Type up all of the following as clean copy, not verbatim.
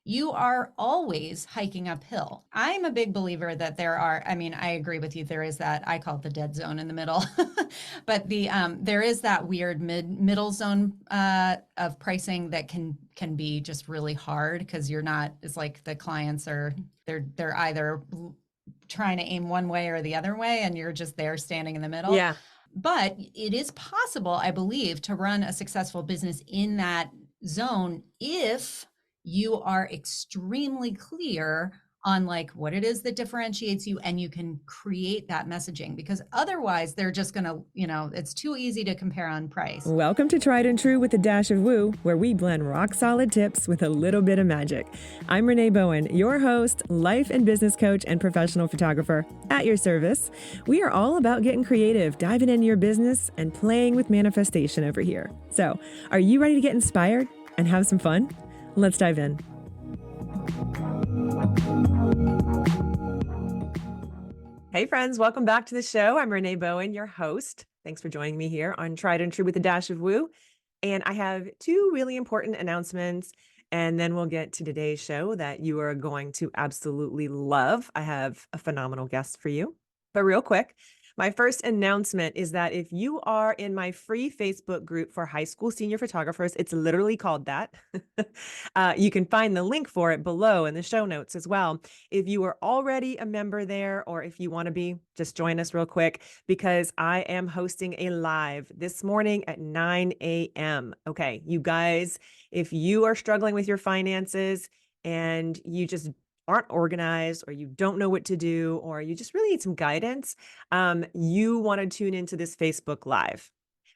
you are always hiking uphill. I'm a big believer that I agree with you. There is that, I call it the dead zone in the middle, but there is that weird middle zone of pricing that can be just really hard because it's like the clients they're either trying to aim one way or the other way, and you're just there standing in the middle. Yeah. But it is possible, I believe, to run a successful business in that zone if you are extremely clear on like what it is that differentiates you and you can create that messaging, because otherwise they're just going to, it's too easy to compare on price. Welcome to Tried and True with a Dash of Woo, where we blend rock solid tips with a little bit of magic. I'm Renee Bowen, your host, life and business coach, and professional photographer at your service. We are all about getting creative, diving into your business, and playing with manifestation over here. So, are you ready to get inspired and have some fun? Let's dive in. Hey friends, welcome back to the show. I'm Renee Bowen, your host. Thanks for joining me here on Tried and True with a Dash of Woo. And I have two really important announcements, and then we'll get to today's show that you are going to absolutely love. I have a phenomenal guest for you. But real quick, my first announcement is that if you are in my free Facebook group for high school senior photographers, it's literally called that. You can find the link for it below in the show notes as well. If you are already a member there, or if you want to be, just join us real quick, because I am hosting a live this morning at 9 a.m. Okay, you guys, if you are struggling with your finances and you just aren't organized, or you don't know what to do, or you just really need some guidance, you want to tune into this Facebook Live.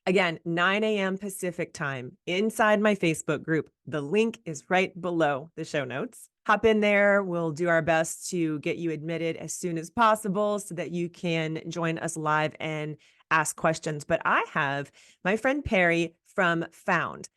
Again, 9 a.m. Pacific time inside my Facebook group. The link is right below the show notes. Hop in there. We'll do our best to get you admitted as soon as possible so that you can join us live and ask questions. But I have my friend Perry from Found.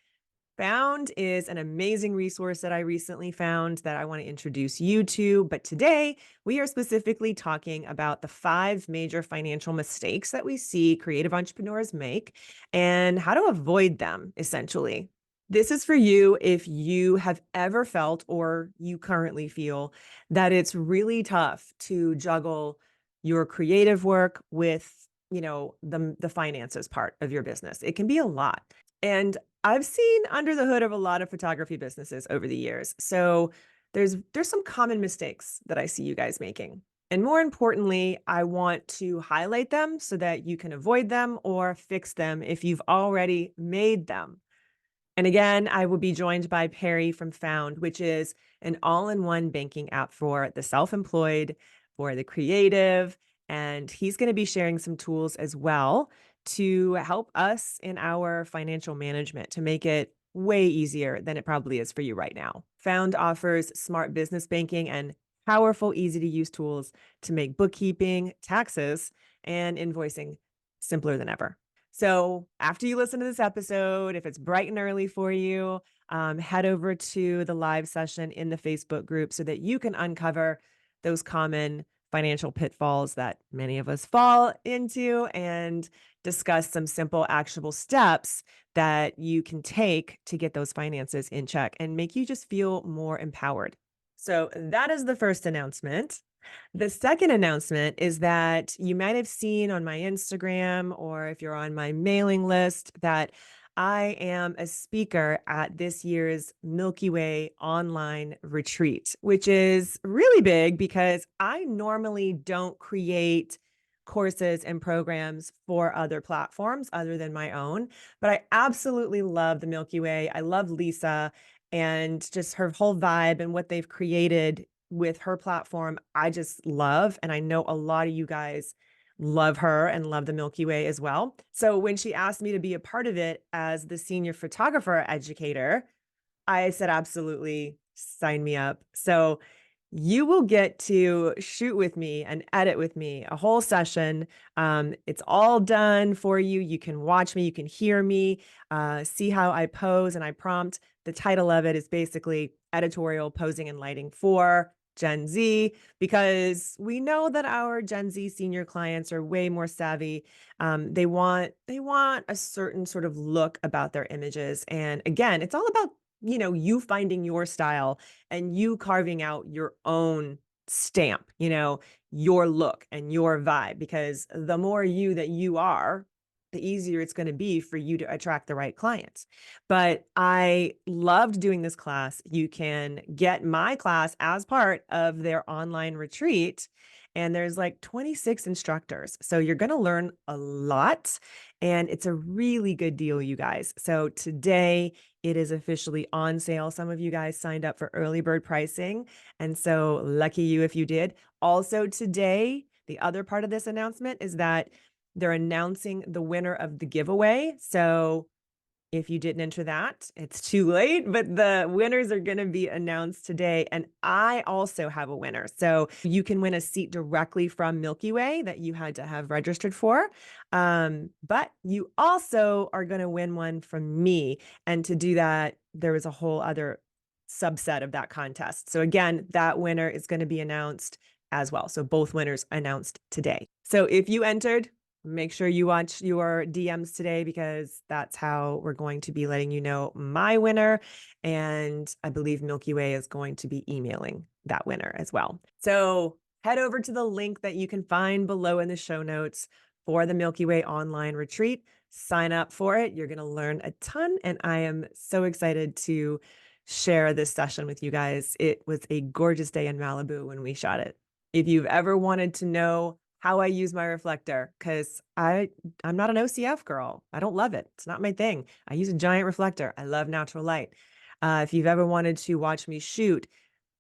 Found is an amazing resource that I recently found that I want to introduce you to. But today we are specifically talking about the 5 major financial mistakes that we see creative entrepreneurs make and how to avoid them, essentially. This is for you if you have ever felt, or you currently feel, that it's really tough to juggle your creative work with, the finances part of your business. It can be a lot. And I've seen under the hood of a lot of photography businesses over the years. So there's some common mistakes that I see you guys making. And more importantly, I want to highlight them so that you can avoid them or fix them if you've already made them. And again, I will be joined by Perry from Found, which is an all-in-one banking app for the self-employed, for the creative, and he's going to be sharing some tools as well to help us in our financial management to make it way easier than it probably is for you right now. Found offers smart business banking and powerful, easy to use tools to make bookkeeping, taxes, and invoicing simpler than ever. So after you listen to this episode, if it's bright and early for you, head over to the live session in the Facebook group so that you can uncover those common financial pitfalls that many of us fall into and discuss some simple, actionable steps that you can take to get those finances in check and make you just feel more empowered. So that is the first announcement. The second announcement is that you might have seen on my Instagram, or if you're on my mailing list, that I am a speaker at this year's Milky Way online retreat, which is really big because I normally don't create courses and programs for other platforms other than my own. But I absolutely love the Milky Way. I love Lisa and just her whole vibe and what they've created with her platform. I just love, and I know a lot of you guys love her and love the Milky Way as well. So when she asked me to be a part of it as the senior photographer educator, I said, absolutely, sign me up. So you will get to shoot with me and edit with me a whole session. It's all done for you. You can watch me, you can hear me, see how I pose and I prompt. The title of it is basically Editorial Posing and Lighting for Gen Z, because we know that our Gen Z senior clients are way more savvy. They want a certain sort of look about their images. And again, it's all about you finding your style and you carving out your own stamp, your look and your vibe, because the more you that you are, the easier it's going to be for you to attract the right clients. But I loved doing this class. You can get my class as part of their online retreat. And there's like 26 instructors. So you're going to learn a lot. And it's a really good deal, you guys. So today it is officially on sale. Some of you guys signed up for early bird pricing. And so lucky you if you did. Also today, the other part of this announcement is that they're announcing the winner of the giveaway. So if you didn't enter that, it's too late, but the winners are going to be announced today. And I also have a winner. So you can win a seat directly from Milky Way that you had to have registered for. But you also are going to win one from me. And to do that, there was a whole other subset of that contest. So again, that winner is going to be announced as well. So both winners announced today. So if you entered, make sure you watch your DMs today, because that's how we're going to be letting you know my winner. And I believe Milky Way is going to be emailing that winner as well. So head over to the link that you can find below in the show notes for the Milky Way online retreat. Sign up for it. You're going to learn a ton. And I am so excited to share this session with you guys. It was a gorgeous day in Malibu when we shot it. If you've ever wanted to know how I use my reflector, because I'm not an OCF girl. I don't love it. It's not my thing. I use a giant reflector. I love natural light. If you've ever wanted to watch me shoot,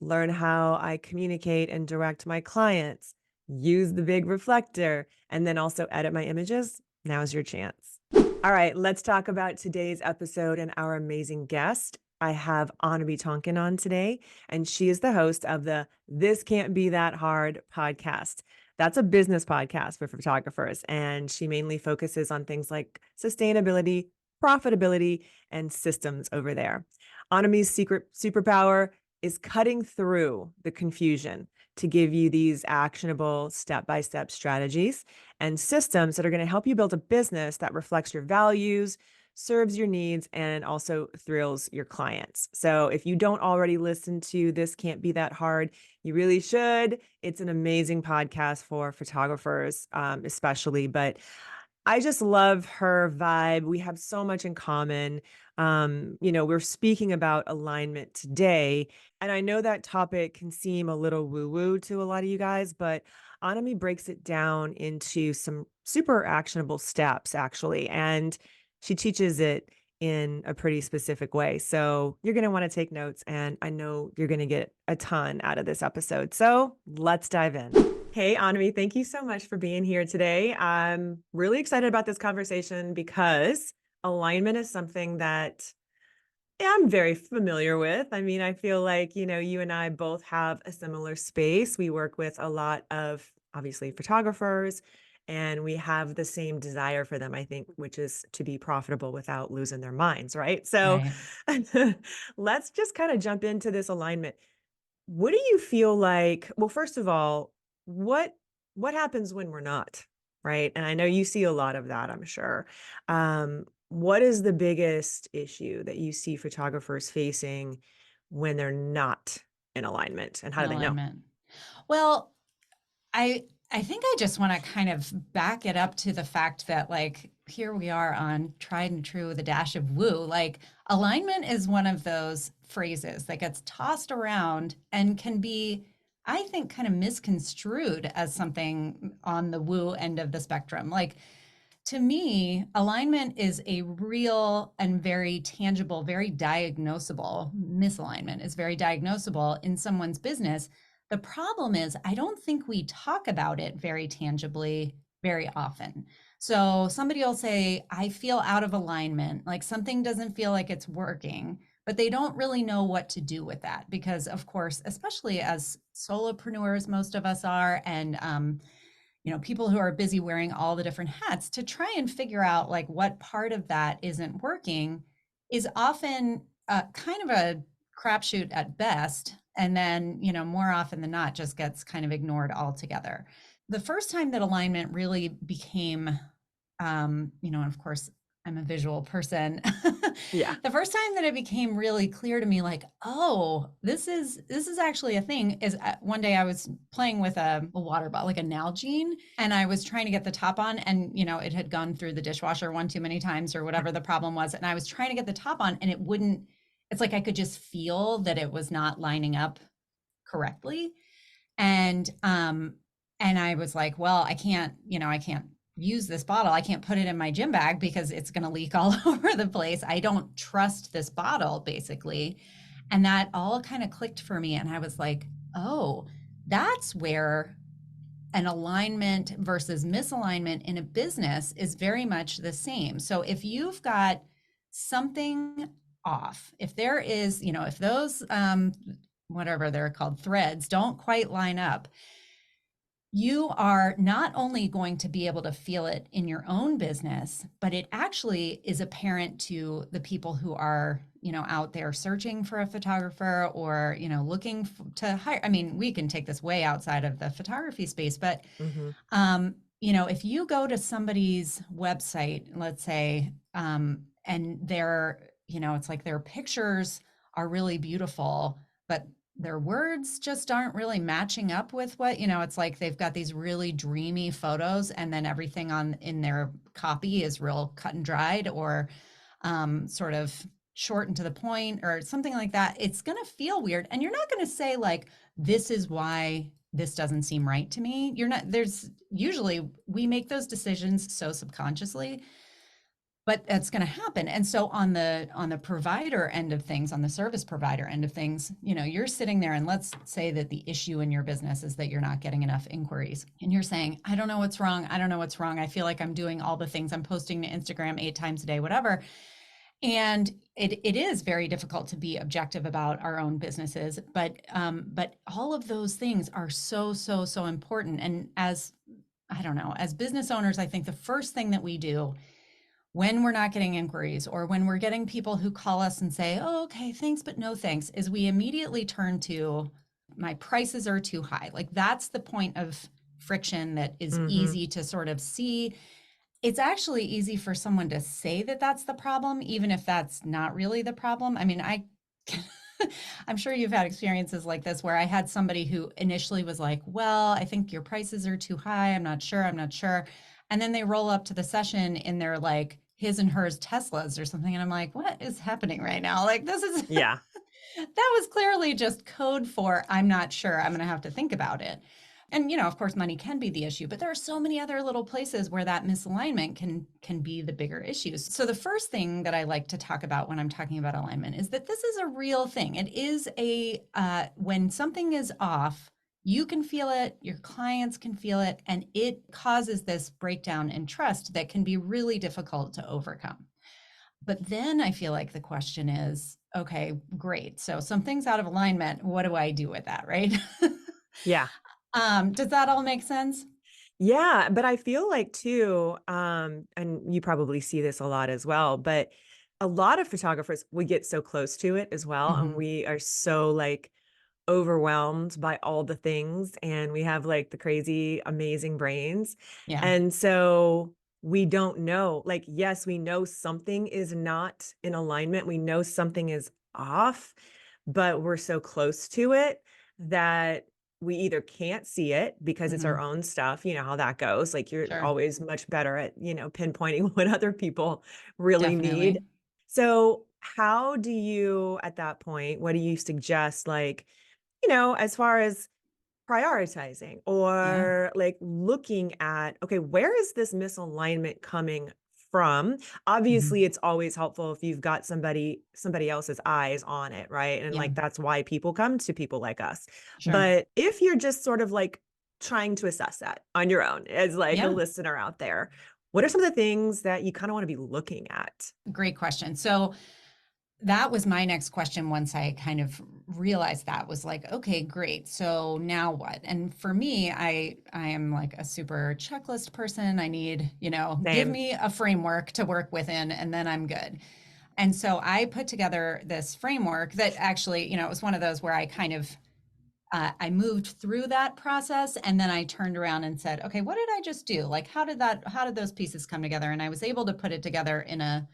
learn how I communicate and direct my clients, use the big reflector, and then also edit my images, now's your chance. All right, let's talk about today's episode and our amazing guest. I have Annemie Tonken on today, and she is the host of the This Can't Be That Hard podcast. That's a business podcast for photographers, and she mainly focuses on things like sustainability, profitability, and systems over there. Annemie's secret superpower is cutting through the confusion to give you these actionable step-by-step strategies and systems that are going to help you build a business that reflects your values, serves your needs, and also thrills your clients. So if you don't already listen to This Can't Be That Hard, you really should. It's an amazing podcast for photographers, especially, but I just love her vibe. We have so much in common. We're speaking about alignment today, and I know that topic can seem a little woo-woo to a lot of you guys, but Annemie breaks it down into some super actionable steps, actually, and she teaches it in a pretty specific way. So you're going to want to take notes, and I know you're going to get a ton out of this episode. So let's dive in. Hey, Annemie, thank you so much for being here today. I'm really excited about this conversation because alignment is something that I'm very familiar with. I mean, I feel like, you and I both have a similar space. We work with a lot of, obviously, photographers, and we have the same desire for them, I think, which is to be profitable without losing their minds, right? So Right. let's just kind of jump into this alignment. What do you feel like? Well, first of all, what what happens when we're not, right? And I know you see a lot of that, I'm sure. What is the biggest issue that you see photographers facing when they're not in alignment, and how In do they know? alignment. Well, I think I just want to kind of back it up to the fact that like here we are on tried and true with a dash of woo. Like alignment is one of those phrases that gets tossed around and can be, I think, kind of misconstrued as something on the woo end of the spectrum. Like to me, alignment is a real and very tangible, very diagnosable misalignment is very diagnosable in someone's business. The problem is, I don't think we talk about it very tangibly very often. So somebody will say, I feel out of alignment, like something doesn't feel like it's working, but they don't really know what to do with that because, of course, especially as solopreneurs, most of us are, and people who are busy wearing all the different hats to try and figure out like what part of that isn't working is often kind of a crapshoot at best. And then, more often than not, just gets kind of ignored altogether. The first time that alignment really became, and of course, I'm a visual person. Yeah. The first time that it became really clear to me, like, oh, this is actually a thing. Is one day I was playing with a water bottle, like a Nalgene, and I was trying to get the top on, and it had gone through the dishwasher one too many times or whatever the problem was, and I was trying to get the top on, and it wouldn't. It's like I could just feel that it was not lining up correctly, and I was like, well, I can't use this bottle. I can't put it in my gym bag because it's going to leak all over the place. I don't trust this bottle, basically. And that all kind of clicked for me. And I was like, oh, that's where an alignment versus misalignment in a business is very much the same. So if you've got something off, if there is, if those, whatever they're called, threads don't quite line up, you are not only going to be able to feel it in your own business, but it actually is apparent to the people who are, out there searching for a photographer or, looking to hire. I mean, we can take this way outside of the photography space, but, Mm-hmm. if you go to somebody's website, let's say, and it's like their pictures are really beautiful, but their words just aren't really matching up with what, it's like they've got these really dreamy photos and then everything on in their copy is real cut and dried or sort of short and to the point or something like that. It's going to feel weird. And you're not going to say like, this is why this doesn't seem right to me. You're not, there's usually we make those decisions so subconsciously, but that's going to happen. And so on the provider end of things, on the service provider end of things, you're sitting there and let's say that the issue in your business is that you're not getting enough inquiries and you're saying, I don't know what's wrong. I don't know what's wrong. I feel like I'm doing all the things. I'm posting to Instagram 8 times a day, whatever. And it is very difficult to be objective about our own businesses, but all of those things are so, so, so important. And as I don't know, as business owners, I think the first thing that we do when we're not getting inquiries or when we're getting people who call us and say, oh, okay, thanks, but no thanks, is we immediately turn to my prices are too high. Like that's the point of friction that is Mm-hmm. easy to sort of see. It's actually easy for someone to say that that's the problem, even if that's not really the problem. I mean, I'm sure you've had experiences like this where I had somebody who initially was like, well, I think your prices are too high. I'm not sure. I'm not sure. And then they roll up to the session in their like his and hers Teslas or something. And I'm like, what is happening right now? Like, this is, Yeah. that was clearly just code for I'm not sure. I'm going to have to think about it. And of course money can be the issue, but there are so many other little places where that misalignment can be the bigger issues. So the first thing that I like to talk about when I'm talking about alignment is that this is a real thing. It is when something is off, you can feel it, your clients can feel it, and it causes this breakdown in trust that can be really difficult to overcome. But then I feel like the question is, okay, great. So something's out of alignment. What do I do with that, right? Yeah. Does that all make sense? Yeah, but I feel like too, and you probably see this a lot as well, but a lot of photographers, we get so close to it as well, and Hmm. we are so like overwhelmed by all the things, and we have like the crazy, amazing brains. Yeah, And so we don't know, like, yes, we know something is not in alignment, we know something is off, but we're so close to it that we either can't see it because it's our hmm, own stuff, you know how that goes. Like you're sure, always much better at, pinpointing what other people really need. definitely. So, how do you, at that point, what do you suggest, like, as far as prioritizing Yeah. or like looking at, okay, where is this misalignment coming from? Hmm. Obviously, it's always helpful if you've got somebody else's eyes on it, right? And Yeah, like that's why people come to people like us. sure. But if you're just sort of like trying to assess that on your own as like a Yeah, listener out there, what are some of the things that you kind of want to be looking at? great question. So that was my next question once I kind of realized that was like, okay, great. So now what? And for me, I am like a super checklist person. I need, give Same. me a framework to work within and then I'm good. And so I put together this framework that actually, it was one of those where I kind of I moved through that process, and then I turned around and said, okay, what did I just do? Like, how did those pieces come together? And I was able to put it together in a,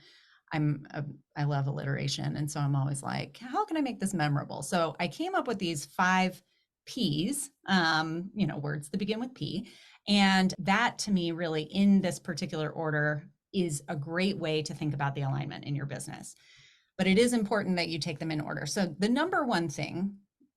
I love alliteration. And so I'm always like, how can I make this memorable? So I came up with these 5 P's, words that begin with P. And that to me, really, in this particular order, is a great way to think about the alignment in your business. But it is important that you take them in order. So the number one thing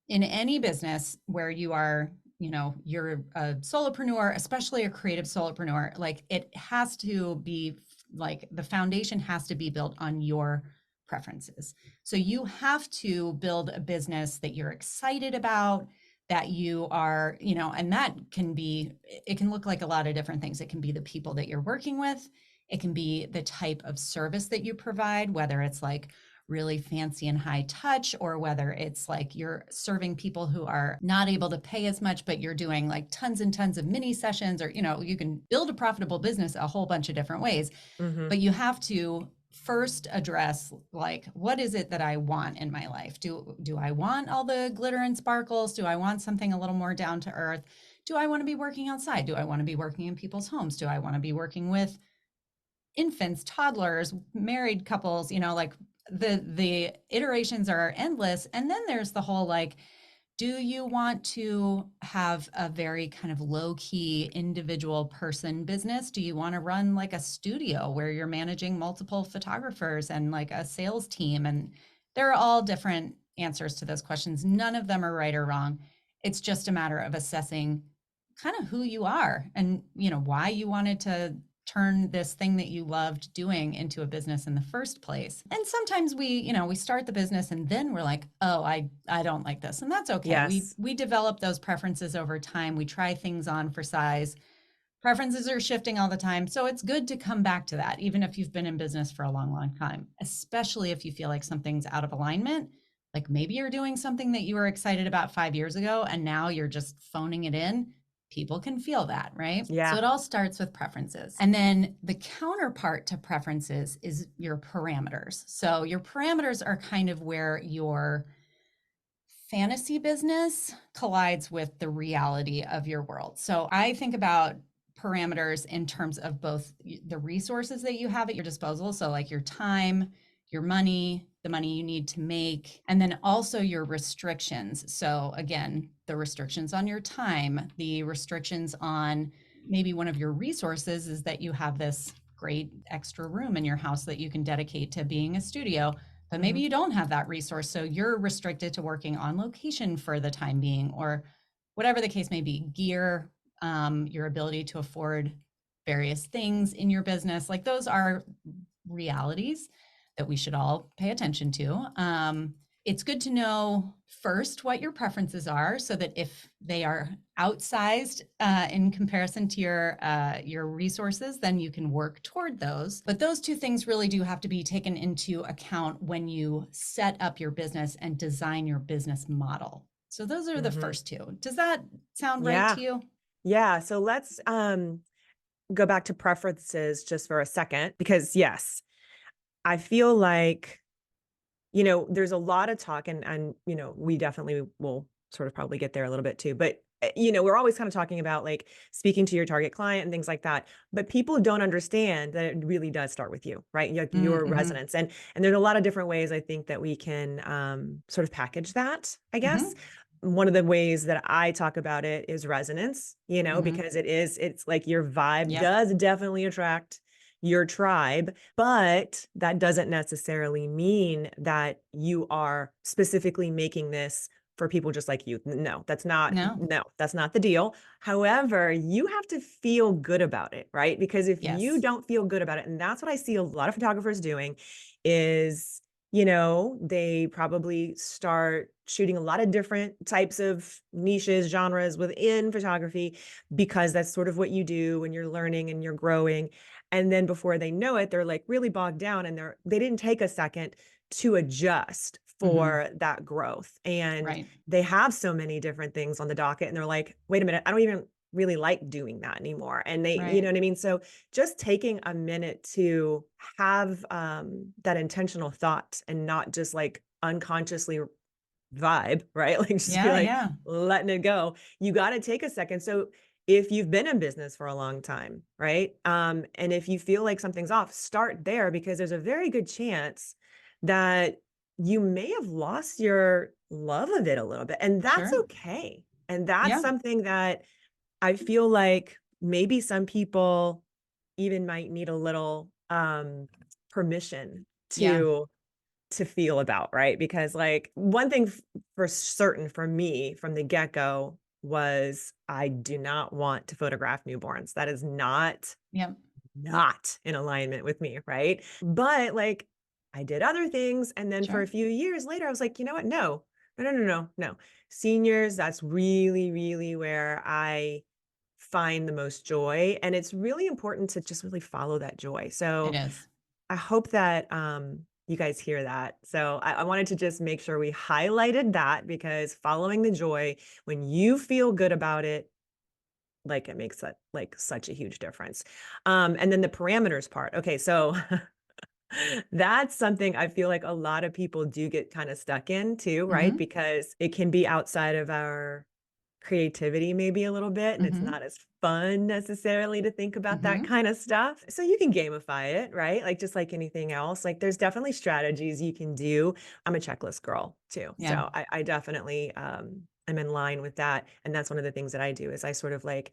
in any business where you are, you're a solopreneur, especially a creative solopreneur, like it has to be like the foundation has to be built on your preferences. So you have to build a business that you're excited about, that you are, and that can be, it can look like a lot of different things. It can be the people that you're working with. It can be the type of service that you provide, whether it's like really fancy and high touch, or whether it's like you're serving people who are not able to pay as much, but you're doing like tons and tons of mini sessions, or, you can build a profitable business a whole bunch of different ways. Mm-hmm. But you have to first address, like, what is it that I want in my life? Do I want all the glitter and sparkles? Do I want something a little more down to earth? Do I want to be working outside? Do I want to be working in people's homes? Do I want to be working with infants, toddlers, married couples? Like the iterations are endless. And then there's the whole, like, do you want to have a very kind of low key individual person business? Do you want to run like a studio where you're managing multiple photographers and like a sales team? And there are all different answers to those questions. None of them are right or wrong. It's just a matter of assessing kind of who you are, and why you wanted to turn this thing that you loved doing into a business in the first place. And sometimes we start the business and then we're like, oh, I don't like this. And that's okay. Yes. We develop those preferences over time. We try things on for size. Preferences are shifting all the time. So it's good to come back to that, even if you've been in business for a long, long time, especially if you feel like something's out of alignment. Like maybe you're doing something that you were excited about 5 years ago and now you're just phoning it in. People can feel that, right? So Yeah. it all starts with preferences. And then the counterpart to preferences is your parameters. So your parameters are kind of where your fantasy business collides with the reality of your world. So I think about parameters in terms of both the resources that you have at your disposal. So, like your time, your money, the money you need to make, and then also your restrictions. So, again, the restrictions on your time, the restrictions on maybe one of your resources is that you have this great extra room in your house that you can dedicate to being a studio, but maybe Mm-hmm. you don't have that resource. So you're restricted to working on location for the time being, or whatever the case may be. Gear, your ability to afford various things in your business. Like those are realities that we should all pay attention to. It's good to know first what your preferences are, so that if they are outsized in comparison to your resources, then you can work toward those. But those two things really do have to be taken into account when you set up your business and design your business model. So those are the Mm-hmm. first two. Does that sound right Yeah. to you? Yeah. So let's go back to preferences just for a second, because yes, I feel like, there's a lot of talk, and we definitely will sort of probably get there a little bit too, but we're always kind of talking about like speaking to your target client and things like that, but people don't understand that it really does start with you, right? Like your Mm-hmm. resonance, and there's a lot of different ways I think that we can sort of package that, I guess. Mm-hmm. One of the ways that I talk about it is resonance, Mm-hmm. because it's like your vibe Yep. does definitely attract your tribe, but that doesn't necessarily mean that you are specifically making this for people just like you. No, No. that's not the deal. However, you have to feel good about it, right? Because if you Yes. don't feel good about it, and that's what I see a lot of photographers doing, is they probably start shooting a lot of different types of niches, genres within photography, because that's sort of what you do when you're learning and you're growing. And then before they know it, they're like really bogged down, and they didn't take a second to adjust Mm-hmm. for that growth. And Right. they have so many different things on the docket, and they're like, wait a minute, I don't even really like doing that anymore. And you Right. know what I mean? So just taking a minute to have that intentional thought, and not just like unconsciously vibe, right? Like just be Yeah, like yeah, letting it go. You got to take a second. So if you've been in business for a long time, right? And if you feel like something's off, start there because there's a very good chance that you may have lost your love of it a little bit. And that's sure. okay. And that's Yeah, something that I feel like maybe some people even might need a little permission yeah, to feel about, right? Because like one thing for certain for me from the get-go was I do not want to photograph newborns. That is yep, not in alignment with me, right? But like I did other things and then for sure. a few years later I was like, "You know what? No. No, no, no, no, no. Seniors, that's really, really where I find the most joy, and it's really important to just really follow that joy." It So, is. I hope that, you guys hear that. So, I wanted to just make sure we highlighted that because following the joy, when you feel good about it, like, it makes that, like, such a huge difference. And then the parameters part. Okay, so that's something I feel like a lot of people do get kinda stuck in too, right? Mm-hmm. Because it can be outside of our creativity maybe a little bit, and it's Mm-hmm. not as fun necessarily to think about that Mm-hmm. kind of stuff. So you can gamify it, right? Like just like anything else. Like there's definitely strategies you can do. I'm a checklist girl too. Yeah. So I definitely am in line with that. And that's one of the things that I do is I sort of like,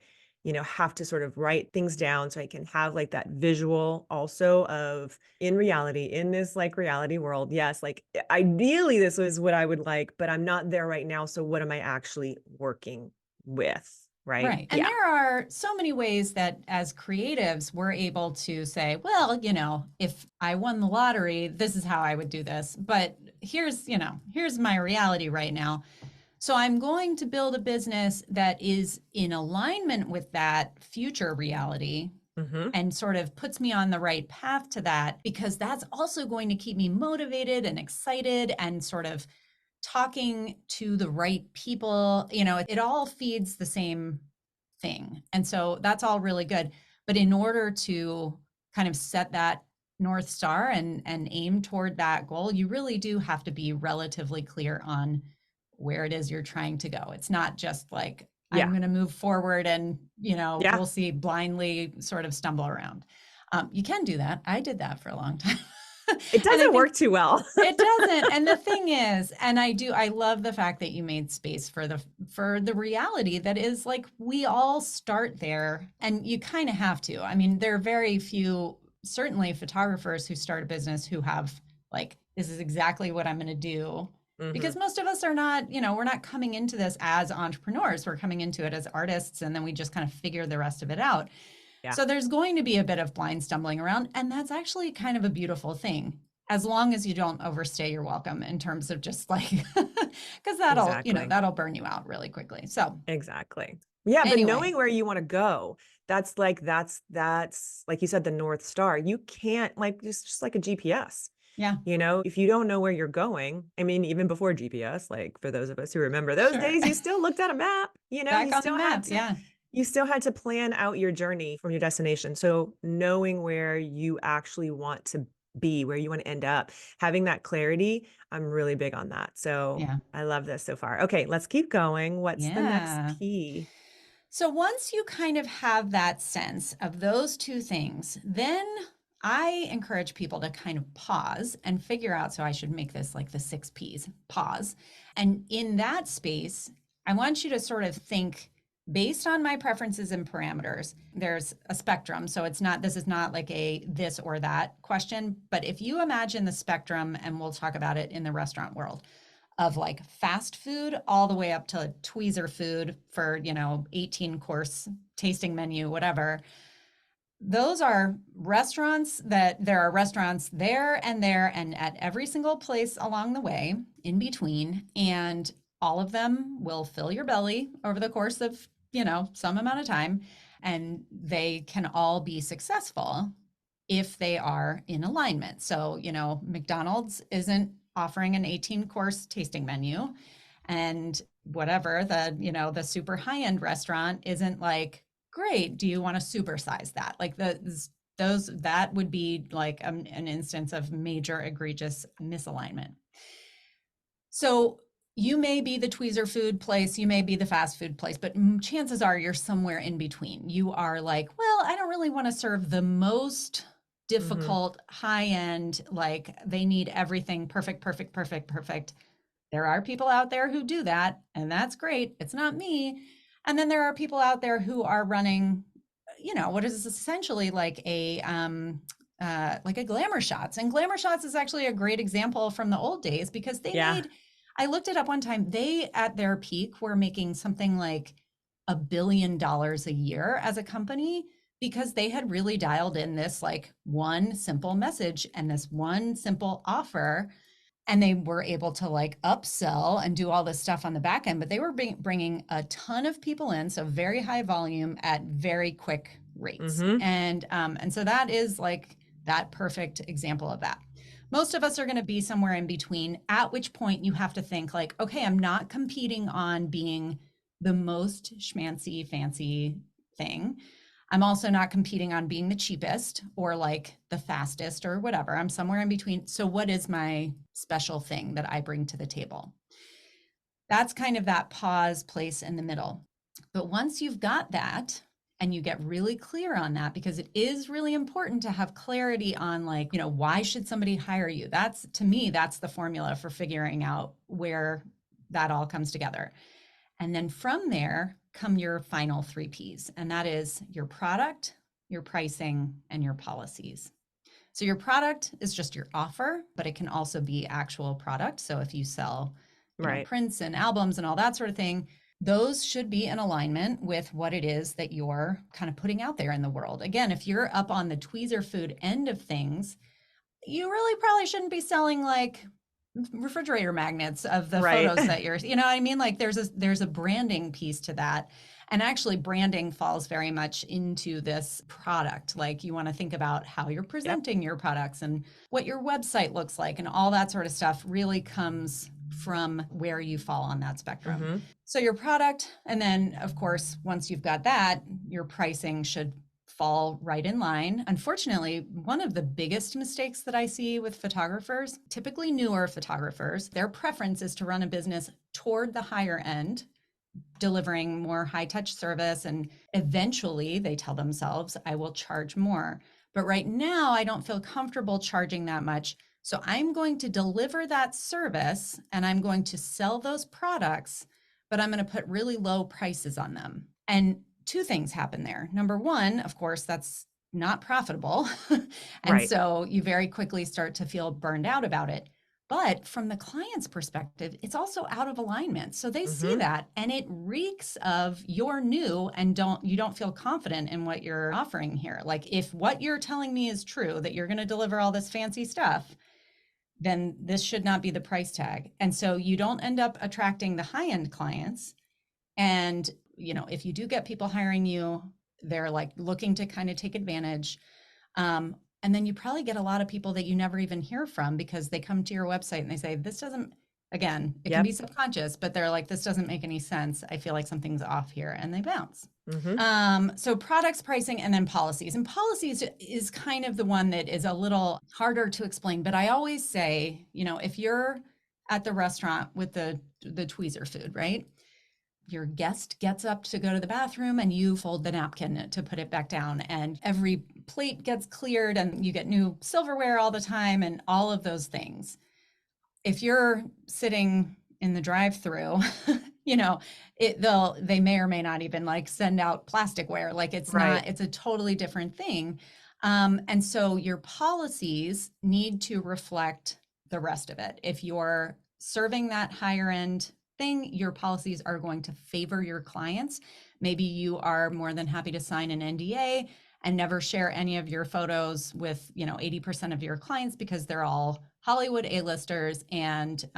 have to sort of write things down so I can have like that visual also of in reality, in this like reality world. Yes, like ideally this was what I would like, but I'm not there right now. So what am I actually working with? Right. Right. And Yeah. there are so many ways that as creatives, we're able to say, well, if I won the lottery, this is how I would do this. But here's my reality right now. So I'm going to build a business that is in alignment with that future reality Hmm. and sort of puts me on the right path to that, because that's also going to keep me motivated and excited and sort of talking to the right people. It all feeds the same thing. And so that's all really good. But in order to kind of set that North Star and aim toward that goal, you really do have to be relatively clear on where it is you're trying to go. It's not just like, I'm Yeah. going to move forward and, Yeah. we'll see, blindly sort of stumble around. You can do that. I did that for a long time. It And I doesn't think work too well. it doesn't. And the thing is, and I love the fact that you made space for the reality that is like we all start there and you kind of have to. I mean, there are very few, certainly photographers who start a business who have like, this is exactly what I'm going to do. Hmm. Because most of us are not, we're not coming into this as entrepreneurs. We're coming into it as artists and then we just kind of figure the rest of it out. Yeah. So there's going to be a bit of blind stumbling around, and that's actually kind of a beautiful thing, as long as you don't overstay your welcome in terms of just like, because Exactly. that'll burn you out really quickly. So Exactly. Yeah, but anyway, knowing where you want to go, that's like you said, the North Star. You can't like just like a GPS. yeah, If you don't know where you're going, I mean, even before GPS, like for those of us who remember those sure. days, you still looked at a map, Back on the map. Yeah, you still had to plan out your journey from your destination. So knowing where you actually want to be, where you want to end up, having that clarity, I'm really big on that. So yeah, I love this so far. Okay, let's keep going. What's the next yeah. P? So once you kind of have that sense of those two things, then I encourage people to kind of pause and figure out. So I should make this like the 6 P's: pause. And in that space, I want you to sort of think based on my preferences and parameters. There's a spectrum. So this is not like a this or that question. But if you imagine the spectrum, and we'll talk about it in the restaurant world, of like fast food all the way up to tweezer food for, 18 course tasting menu, whatever. Those are restaurants that there are restaurants there and at every single place along the way in between. And all of them will fill your belly over the course of, some amount of time. And they can all be successful if they are in alignment. So, McDonald's isn't offering an 18-course tasting menu, and whatever the super high-end restaurant isn't like, great, do you want to supersize that? Like that would be like an instance of major egregious misalignment. So You may be the tweezer food place, you may be the fast food place, but chances are you're somewhere in between. You are like, well, I don't really want to serve the most difficult, high end, like they need everything perfect, perfect, perfect, perfect. There are people out there who do that, and that's great. It's not me. And then there are people out there who are running, what is essentially like a glamour shots. And glamour shots is actually a great example from the old days because they Yeah. made, I looked it up one time, they at their peak were making something like $1 billion a year as a company because they had really dialed in this like one simple message and this one simple offer, and they were able to like upsell and do all this stuff on the back end, but they were bringing a ton of people in, so very high volume at very quick rates. And so that is like that perfect example of that. Most of us are going to be somewhere in between, at which point you have to think like, okay, I'm not competing on being the most schmancy fancy thing. I'm also not competing on being the cheapest or like the fastest or whatever. I'm somewhere in between. So, what is my special thing that I bring to the table? That's kind of that pause place in the middle. But once you've got that and you get really clear on that, because it is really important to have clarity on like, why should somebody hire you? That's, to me, that's the formula for figuring out where that all comes together. And then from there come your final 3 Ps, and that is your product, your pricing, and your policies. So your product is just your offer, but it can also be actual product. So if you sell, Right. prints and albums and all that sort of thing, those should be in alignment with what it is that you're kind of putting out there in the world. Again, if you're up on the tweezer food end of things, you really probably shouldn't be selling like refrigerator magnets of the Right. photos that you're, you know what I mean? Like there's a branding piece to that. And actually branding falls very much into this product. Like you want to think about how you're Yep. presenting your products and what your website looks like, and all that sort of stuff really comes from where you fall on that spectrum. So your product, and then of course, once you've got that, your pricing should fall right in line. Unfortunately, one of the biggest mistakes that I see with photographers, typically newer photographers, their preference is to run a business toward the higher end, delivering more high touch service. And eventually they tell themselves, I will charge more. But right now, I don't feel comfortable charging that much. So I'm going to deliver that service and I'm going to sell those products, but I'm going to put really low prices on them. And 2 things happen there. Number one, of course, that's not profitable. And Right. so you very quickly start to feel burned out about it. But from the client's perspective, it's also out of alignment. So they see that and it reeks of you're new and you don't feel confident in what you're offering here. Like if what you're telling me is true, that you're going to deliver all this fancy stuff, then this should not be the price tag. And so you don't end up attracting the high-end clients. And, if you do get people hiring you, they're like looking to kind of take advantage. And then you probably get a lot of people that you never even hear from because they come to your website and they say, this doesn't, again, it can be subconscious, but they're like, this doesn't make any sense. I feel like something's off here, and they bounce. So products, pricing, and then policies. And policies is kind of the one that is a little harder to explain. But I always say, if you're at the restaurant with the tweezer food, right? Your guest gets up to go to the bathroom and you fold the napkin to put it back down, and every plate gets cleared and you get new silverware all the time and all of those things. If you're sitting in the drive-through, they may or may not even like send out plasticware. Like it's not, it's a totally different thing. And so your policies need to reflect the rest of it. If you're serving that higher end thing, your policies are going to favor your clients. Maybe you are more than happy to sign an NDA and never share any of your photos with 80% of your clients because they're all Hollywood A-listers, and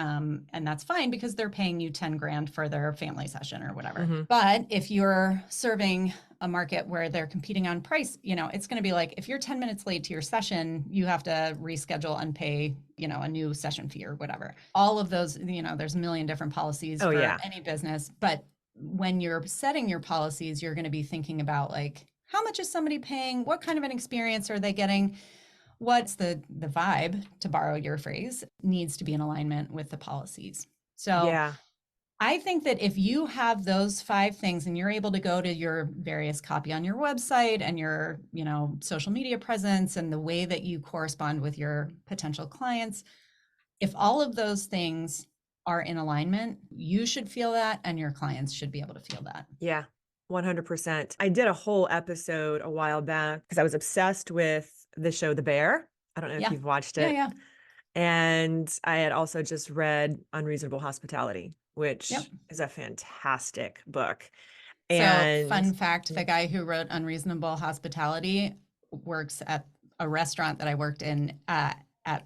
that's fine because they're paying you 10 grand for their family session or whatever. But if you're serving a market where they're competing on price, it's going to be like if you're 10 minutes late to your session, you have to reschedule and pay a new session fee or whatever. All of those, there's a million different policies for any business. But when you're setting your policies, you're going to be thinking about like, how much is somebody paying? What kind of an experience are they getting? What's the vibe, to borrow your phrase, needs to be in alignment with the policies. So I think that if you have those 5 things and you're able to go to your various copy on your website and your, social media presence and the way that you correspond with your potential clients, if all of those things are in alignment, you should feel that and your clients should be able to feel that. Yeah, 100%. I did a whole episode a while back because I was obsessed with the show The Bear. I don't know if Yeah. you've watched Yeah, it. yeah. And I had also just read Unreasonable Hospitality, Yep. which is a fantastic book. So, And fun fact, the guy who wrote Unreasonable Hospitality works at a restaurant that I worked in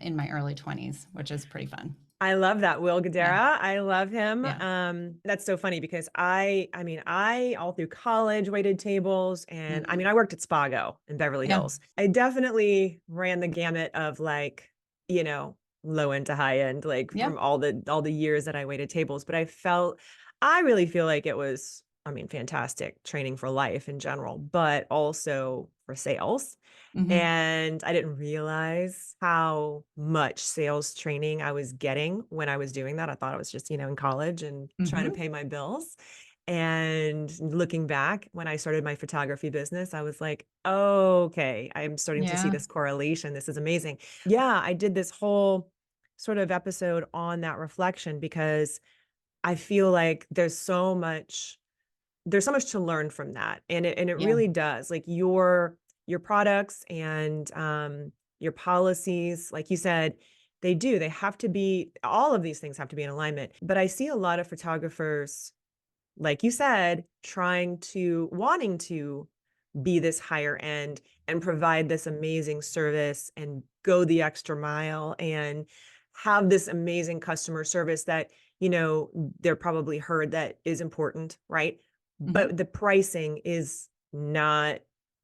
in my early 20s, which is pretty fun. I love that. Will Yeah. Guidara. I love him. Yeah. That's so funny because I all through college waited tables and Mhm. I worked at Spago in Beverly Yeah. Hills. I definitely ran the gamut of like, low end to high end, like Yep. from all the years that I waited tables. But I really feel like it was, fantastic training for life in general, but also for sales. Hmm. And I didn't realize how much sales training I was getting when I was doing that. I thought I was just, in college and trying to Hmm. pay my bills. And looking back, when I started my photography business, I was like, oh, okay, I'm starting to see Yeah. this correlation. This is amazing. Yeah, I did this whole sort of episode on that reflection because I feel like there's so much to learn from that, and it Yeah. really does, like, your products and your policies, like you said, they have to be, all of these things have to be in alignment. But I see a lot of photographers, like you said, wanting to be this higher end and provide this amazing service and go the extra mile and have this amazing customer service that, they're probably heard that is important, right? Hmm. But the pricing is not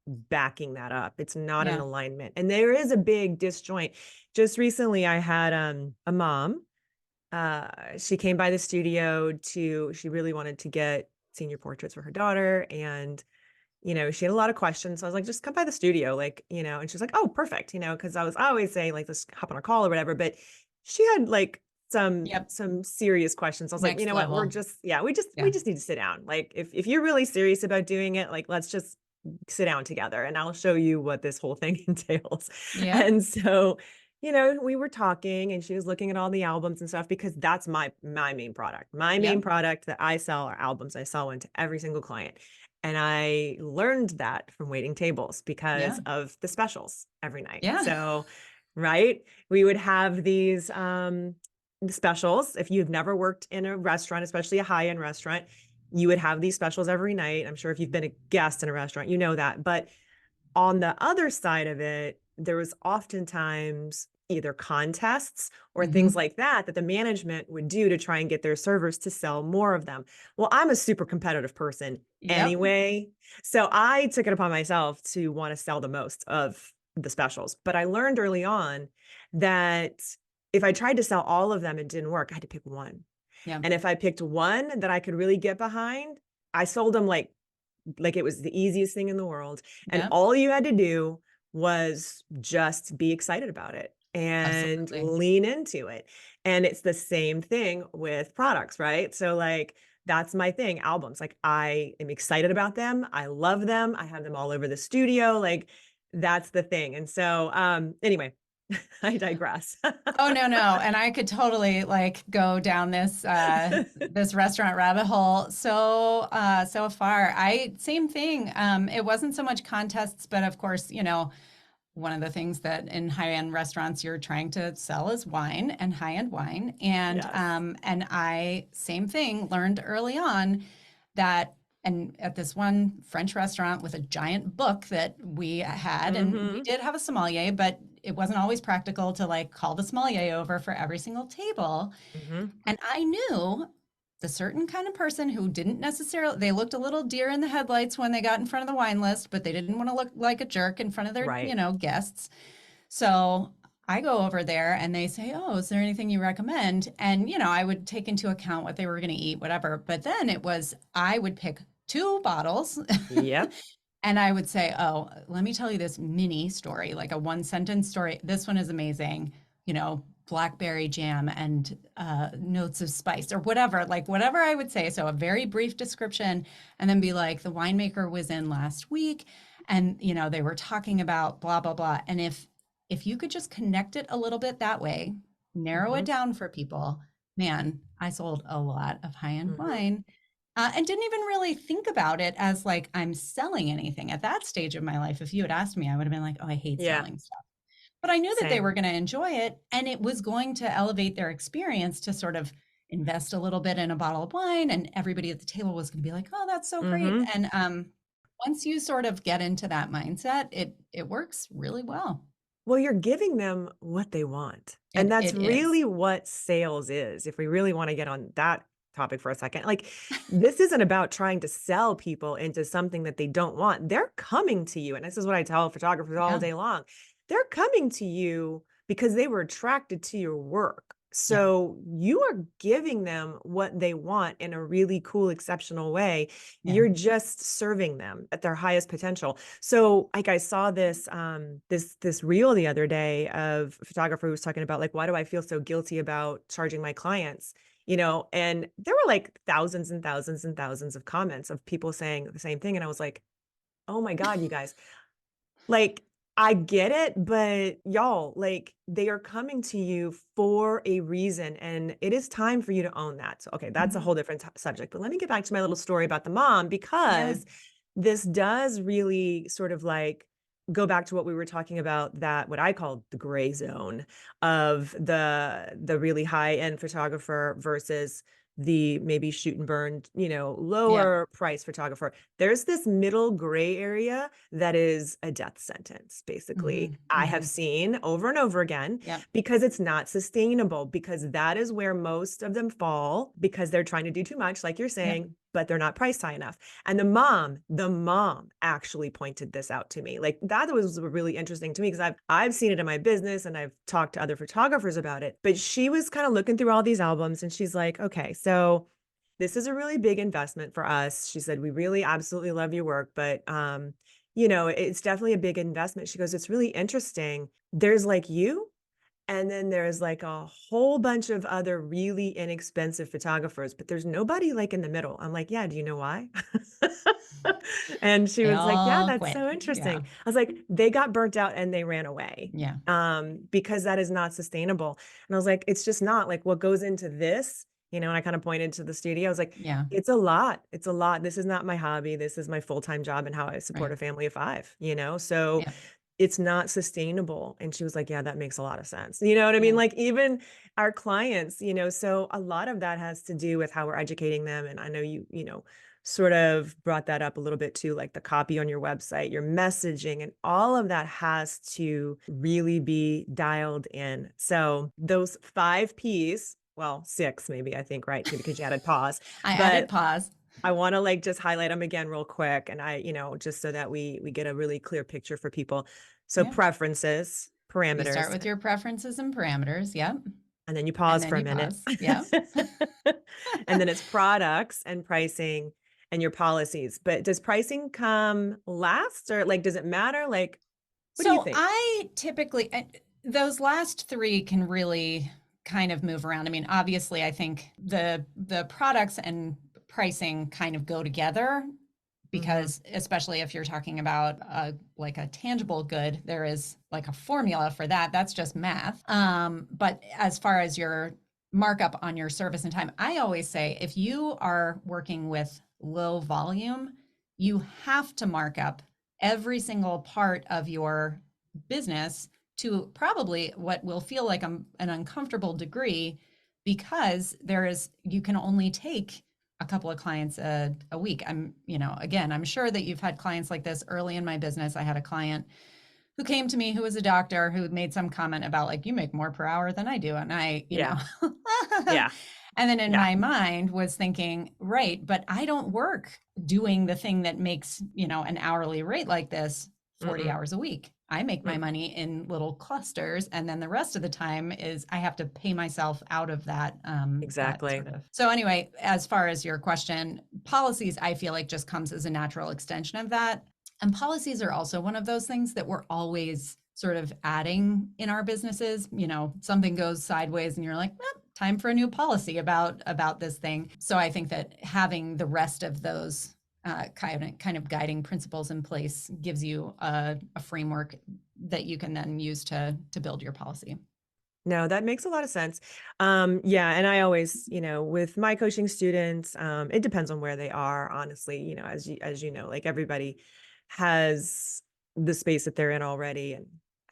backing that up. It's not an Yeah. alignment. And there is a big disjoint. Just recently I had a mom, she came by the studio she really wanted to get senior portraits for her daughter. And, she had a lot of questions. So I was like, just come by the studio, like, and she's like, oh, perfect. Cause I always say like, let's hop on a call or whatever, but she had like Yep. some serious questions. I was like, you Next know what, level. we Yeah. just need to sit down. Like, if you're really serious about doing it, like, let's just sit down together and I'll show you what this whole thing entails. Yep. And so, we were talking and she was looking at all the albums and stuff because that's my main product. My main Yep. product that I sell are albums. I sell one to every single client. And I learned that from waiting tables because Yeah. of the specials every night. Yeah. So, right, we would have these specials. If you've never worked in a restaurant, especially a high-end restaurant, you would have these specials every night. I'm sure if you've been a guest in a restaurant, you know that. But on the other side of it, there was oftentimes either contests or things Hmm. like that the management would do to try and get their servers to sell more of them. Well, I'm a super competitive person Yep. anyway. So I took it upon myself to want to sell the most of the specials. But I learned early on that if I tried to sell all of them, it didn't work. I had to pick one. Yeah. And if I picked one that I could really get behind, I sold them like it was the easiest thing in the world. And Yep. all you had to do was just be excited about it and Absolutely. lean into it. And it's the same thing with products, right? So like that's my thing, albums. Like I am excited about them. I love them. I have them all over the studio. Like that's the thing. And so anyway, I digress. Oh, no, no. And I could totally like go down this restaurant rabbit hole so far. Same thing. It wasn't so much contests, but of course, one of the things that in high-end restaurants you're trying to sell is wine and high-end wine. Yes. And I, same thing, learned early on that, and at this one French restaurant with a giant book that we had, and we Mm-hmm. did have a sommelier, but it wasn't always practical to like call the sommelier over for every single table. Mm-hmm. And I knew the certain kind of person who didn't necessarily, they looked a little deer in the headlights when they got in front of the wine list, but they didn't want to look like a jerk in front of their, Right. guests. So I go over there and they say, oh, is there anything you recommend? And, I would take into account what they were going to eat, whatever. But then I would pick 2 bottles Yep. and I would say, oh, let me tell you this mini story, like a 1 sentence story. This one is amazing. blackberry jam and notes of spice or whatever, like whatever I would say. So a very brief description, and then be like, the winemaker was in last week, and they were talking about blah blah blah. And if you could just connect it a little bit that way, narrow Mm-hmm. it down for people, man, I sold a lot of high end Mm-hmm. wine. And didn't even really think about it as like I'm selling anything at that stage of my life. If you had asked me, I would have been like, oh, I hate Yeah. selling stuff. But I knew that they Same. were going to enjoy it, and it was going to elevate their experience to sort of invest a little bit in a bottle of wine, and everybody at the table was going to be like, "Oh, that's so great." Mm-hmm. And once you sort of get into that mindset, it works really well. Well, you're giving them what they want. And that's It is. really what sales is. If we really want to get on that topic for a second, like this isn't about trying to sell people into something that they don't want. They're coming to you. And this is what I tell photographers all Yeah. day long. They're coming to you because they were attracted to your work. Yeah. So you are giving them what they want in a really cool, exceptional way. Yeah. You're just serving them at their highest potential. So like I saw this reel the other day of a photographer who was talking about like, why do I feel so guilty about charging my clients? And there were like thousands and thousands and thousands of comments of people saying the same thing. And I was like, oh my God, you guys, like, I get it, but y'all, like, they are coming to you for a reason, and it is time for you to own that. So, okay, that's a Mhm. whole different subject. But let me get back to my little story about the mom Yeah. because this does really sort of like go back to what we were talking about, that what I call the gray zone of the really high end photographer versus the maybe shoot and burn, Yeah. lower price photographer. There's this middle gray area that is a death sentence, basically. Mhm. I have Mhm. seen over and over again Yep. because it's not sustainable, because that is where most of them fall because they're trying to do too much, like you're Yep. saying, but they're not priced high enough. And the mom actually pointed this out to me. Like that was really interesting to me because I've seen it in my business and I've talked to other photographers about it. But she was kind of looking through all these albums and she's like, okay, so this is a really big investment for us. She said, we really absolutely love your work, but it's definitely a big investment. She goes, it's really interesting. There's like you, and then there's like a whole bunch of other really inexpensive photographers, but there's nobody like in the middle. I'm like, yeah, do you know why? And she They was like, yeah, all that's quit. so Yeah. interesting. I was like, they got burnt out and they ran away Yeah. because that is not sustainable. And I was like, it's just not like what goes into this, and I kind of pointed to the studio. I was like, Yeah. it's a lot. It's a lot. This is not my hobby. This is my full-time job and how I support Right. a family of five, so Yeah. it's not sustainable. And she was like, yeah, that makes a lot of sense. You know what I mean? Yeah. Like even our clients, so a lot of that has to do with how we're educating them. And I know sort of brought that up a little bit too, like the copy on your website, your messaging, and all of that has to really be dialed in. So those 5 Ps, well, 6 maybe, I think, right? Because you added pause, I added but pause. I want to like just highlight them again real quick. And just so that we get a really clear picture for people. So Yeah. preferences, You start parameters, with your preferences and parameters. Yep. and then you And pause then for a you minute. pause. Yep. And then it's products and pricing and your policies. But does pricing come last, or like does it matter? Like, what do you So think? I typically, those last three can really kind of move around. I mean, obviously, I think the products and pricing kind of go together Hmm. because especially if you're talking about like a tangible good, there is like a formula for that. That's just math. But as far as your markup on your service and time, I always say if you are working with low volume, you have to mark up every single part of your business to probably what will feel like an uncomfortable degree because you can only take a couple of clients a week. Again, I'm sure that you've had clients like this early in my business. I had a client who came to me who was a doctor who made some comment about like, you make more per hour than I do. And Yeah. Yeah. and then in Yeah. my mind was thinking, right, but I don't work doing the thing that makes, an hourly rate like this 40 Mm-mm. hours a week. I make my Mm-mm. money in little clusters, and then the rest of the time is I have to pay myself out of that Exactly. sort of. So anyway, as far as your question, policies, I feel like just comes as a natural extension of that. And policies are also one of those things that we're always sort of adding in our businesses. Something goes sideways and you're like, well, time for a new policy about this thing. So I think that having the rest of those kind of guiding principles in place gives you a framework that you can then use to build your policy. No, that makes a lot of sense. Yeah, and I always, with my coaching students, it depends on where they are, honestly, as you know, like everybody has the space that they're in already and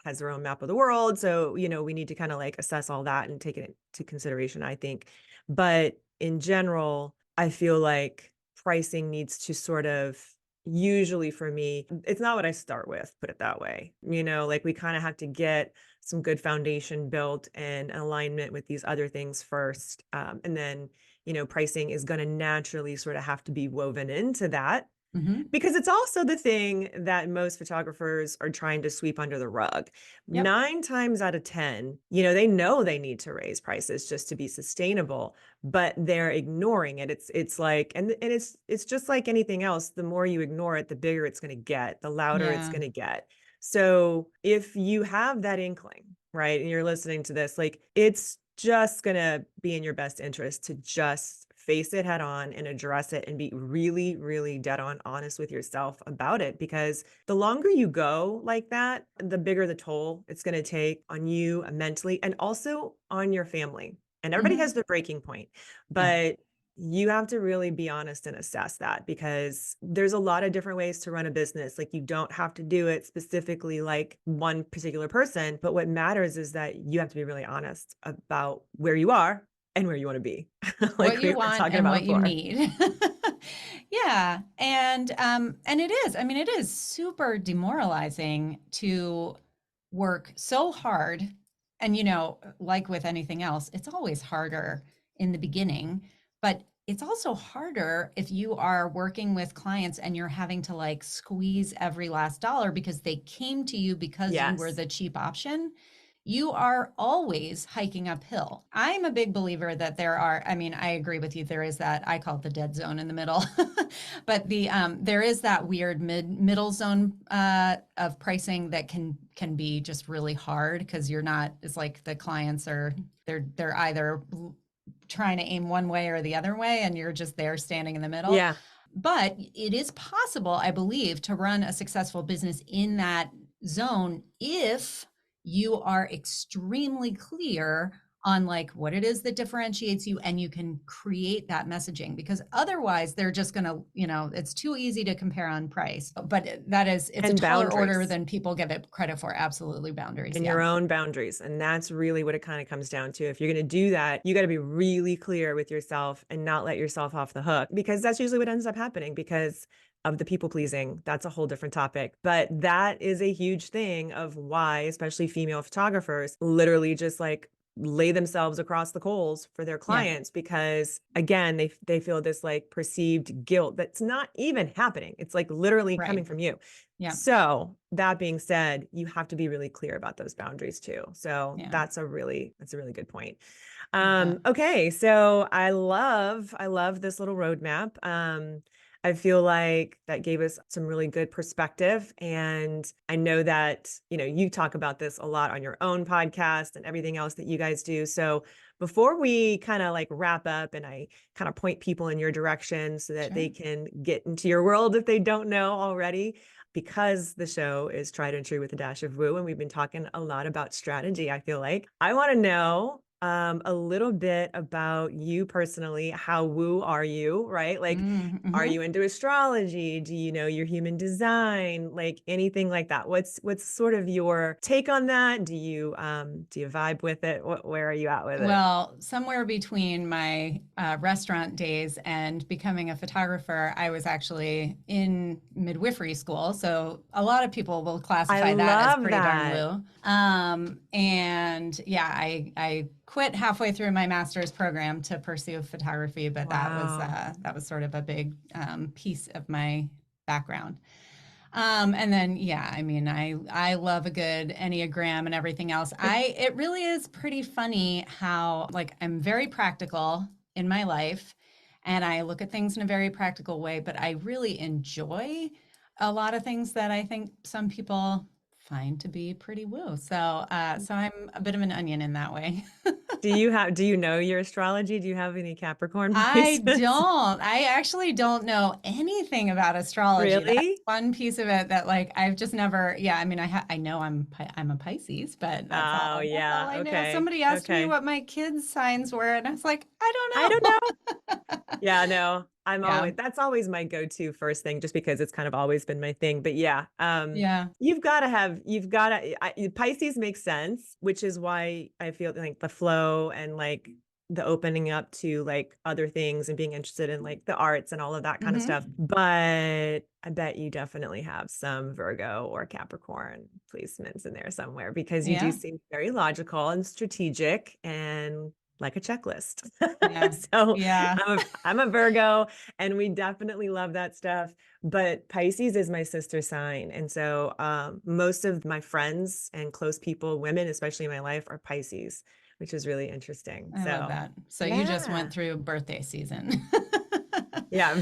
has their own map of the world. So, we need to kind of like assess all that and take it into consideration, I think. But in general, I feel like pricing needs to sort of usually for me, it's not what I start with, put it that way. Like we kind of have to get some good foundation built and alignment with these other things first. And then, pricing is going to naturally sort of have to be woven into that Mm-hmm. because it's also the thing that most photographers are trying to sweep under the rug. Yep. 9 times out of 10, they know they need to raise prices just to be sustainable, but they're ignoring it. It's like, and it's just like anything else. The more you ignore it, the bigger it's going to get, the louder it's Yeah. going to get. So if you have that inkling, right, and you're listening to this, like it's just going to be in your best interest to just face it head on and address it and be really, really dead on honest with yourself about it. Because the longer you go like that, the bigger the toll it's going to take on you mentally and also on your family. And everybody Mm-hmm. has their breaking point, Yeah. but you have to really be honest and assess that because there's a lot of different ways to run a business. Like you don't have to do it specifically like one particular person, but what matters is that you have to be really honest about where you are and where you want to be, What like we you were want talking and about what you before. need. Yeah. And it is, I mean, it is super demoralizing to work so hard. And like with anything else, it's always harder in the beginning, but it's also harder if you are working with clients and you're having to like squeeze every last dollar because they came to you because you were Yes. the cheap option. You are always hiking uphill. I'm a big believer that I mean, I agree with you. There is that, I call it the dead zone in the middle, but there is that weird middle zone of pricing that can be just really hard because you're not, it's like the clients they're either trying to aim one way or the other way, and you're just there standing in the middle. Yeah. But it is possible, I believe, to run a successful business in that zone if you are extremely clear on like what it is that differentiates you and you can create that messaging, because otherwise they're just going to, it's too easy to compare on price. But it's a And taller order boundaries than people give it credit for. Absolutely. Boundaries. and Yeah. your own boundaries. And that's really what it kind of comes down to. If you're going to do that, you got to be really clear with yourself and not let yourself off the hook, because that's usually what ends up happening because of the people pleasing. That's a whole different topic. But that is a huge thing of why, especially female photographers, literally just like lay themselves across the coals for their Yeah. clients because again they feel this like perceived guilt that's not even happening. It's like literally Right. coming from you. Yeah. So that being said, you have to be really clear about those boundaries too. So Yeah. that's a really good point. Love that. Okay, so I love this little roadmap. I feel like that gave us some really good perspective. And I know that, you talk about this a lot on your own podcast and everything else that you guys do. So before we kind of like wrap up and I kind of point people in your direction so that Sure. they can get into your world if they don't know already, because the show is tried and true with a dash of woo, and we've been talking a lot about strategy, I feel like I want to know a little bit about you personally. How woo are you, right? Like, are Mm-hmm. you into astrology? Do you know your human design? Like anything like that? What's sort of your take on that? Do you vibe with it? Where are you at with it? Well, somewhere between my restaurant days and becoming a photographer, I was actually in midwifery school. So a lot of people will I classify that as love pretty darn that. woo. And yeah, I quit halfway through my master's program to pursue photography, but Wow. that was sort of a big piece of my background. And then yeah, I mean, I love a good Enneagram and everything else. It really is pretty funny how like I'm very practical in my life and I look at things in a very practical way, but I really enjoy a lot of things that I think some people find to be pretty woo. So I'm a bit of an onion in that way. Do you know your astrology? Do you have any Capricorn I placements? don't. I actually don't know anything about astrology. That's Really? one piece of it that like I've just never, yeah, I mean I know I'm a Pisces, but Oh, that's all yeah. I know. Okay. Somebody asked me Okay. what my kids' signs were and I was like, I I don't don't know. know. Yeah, no, Yeah. that's always my go-to first thing, just because it's kind of always been my thing. But yeah, Yeah. Pisces makes sense, which is why I feel like the flow and like the opening up to like other things and being interested in like the arts and all of that kind of stuff. Hmm. But I bet you definitely have some Virgo or Capricorn placements in there somewhere, because you do Yeah. seem very logical and strategic and like a checklist. Yeah. So Yeah. I'm a Virgo, and we definitely love that stuff. But Pisces is my sister sign. And so most of my friends and close people, women, especially in my life, are Pisces, which is really interesting. I love So that. So you just yeah. went through birthday season. Yeah,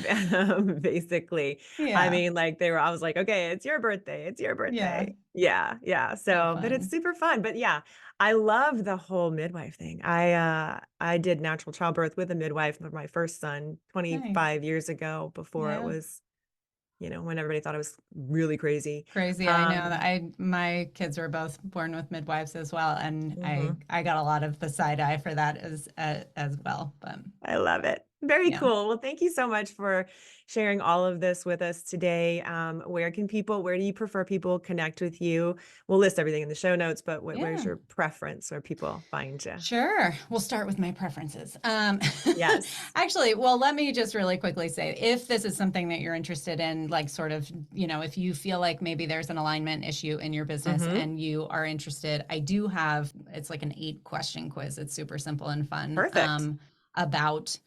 basically. I Yeah. mean, like I was like, okay, it's your birthday. It's your Yeah. birthday. Yeah, yeah. So So, but it's fun. super fun. But yeah, I love the whole midwife thing. I did natural childbirth with a midwife for my first son Nice. 25 years ago, before it Yeah. was, when everybody thought I was really crazy. Crazy. I know that Um, my kids were both born with midwives as well, and mhm. I got a lot of the side eye for that as well. But I love it. Very yeah. cool. Well, thank you so much for sharing all of this with us today. Where do you prefer people connect with you? We'll list everything in the show notes, but where's Yeah. your preference where people find you? Sure. We'll start with my preferences. Yes. Actually, well, let me just really quickly say if this is something that you're interested in, like sort of, if you feel like maybe there's an alignment issue in your business Mm-hmm. and you are interested, I do have, it's like an 8 question quiz. It's super simple and fun Perfect. about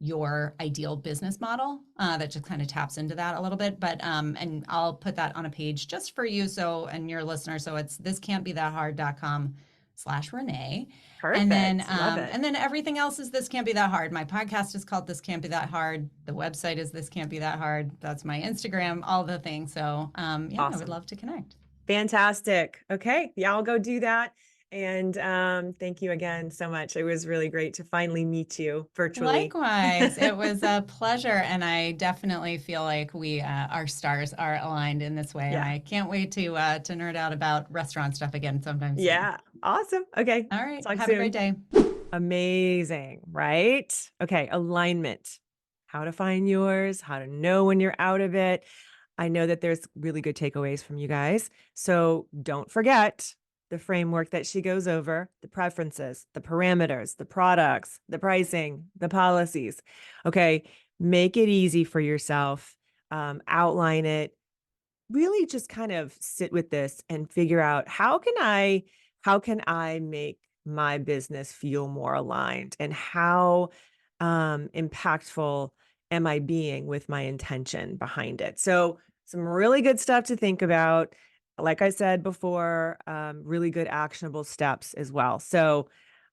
your ideal business model that just kind of taps into that a little bit. But, and I'll put that on a page just for you. So, and your listener. So it's thiscan'tbethathard.com/Renee. Perfect. Love it. And then everything else is This Can't Be That Hard. My podcast is called This Can't Be That Hard. The website is This Can't Be That Hard. That's my Instagram, all the things. So yeah, I would Awesome. love to connect. Fantastic. Okay. Yeah, I'll go do that. And thank you again so much. It was really great to finally meet you virtually. Likewise, it was a pleasure, and I definitely feel like our stars are aligned in this way, and Yeah. I can't wait to nerd out about restaurant stuff again sometime soon. Yeah. Awesome. Okay. All right, Talk have a great soon. day. Amazing, right? Okay, alignment. How to find yours, how to know when you're out of it. I know that there's really good takeaways from you guys. So don't forget the framework that she goes over, the preferences, the parameters, the products, the pricing, the policies. Okay, make it easy for yourself, outline it, really just kind of sit with this and figure out how can I make my business feel more aligned, and how impactful am I being with my intention behind it. So some really good stuff to think about. Like I said before, really good actionable steps as well. So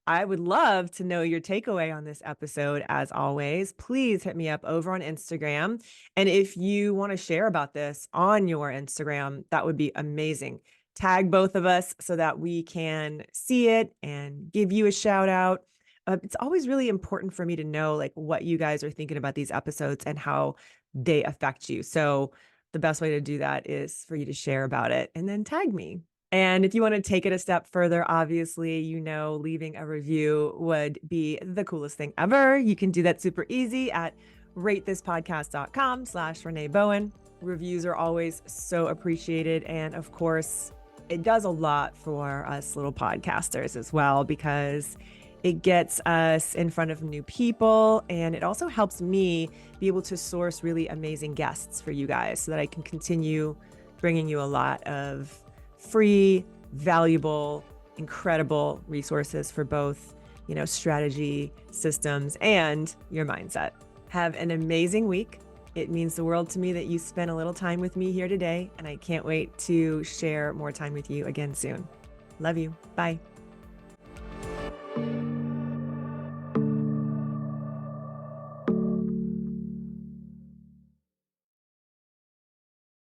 I would love to know your takeaway on this episode. As always, please hit me up over on Instagram. And if you want to share about this on your Instagram, that would be amazing. Tag both of us so that we can see it and give you a shout out. It's always really important for me to know like what you guys are thinking about these episodes and how they affect you. So the best way to do that is for you to share about it and then tag me. And if you want to take it a step further, obviously, leaving a review would be the coolest thing ever. You can do that super easy at ratethispodcast.com/Renee Bowen. Reviews are always so appreciated. And of course, it does a lot for us little podcasters as well, because it gets us in front of new people. And it also helps me be able to source really amazing guests for you guys so that I can continue bringing you a lot of free, valuable, incredible resources for both, strategy, systems, and your mindset. Have an amazing week. It means the world to me that you spent a little time with me here today, and I can't wait to share more time with you again soon. Love you. Bye.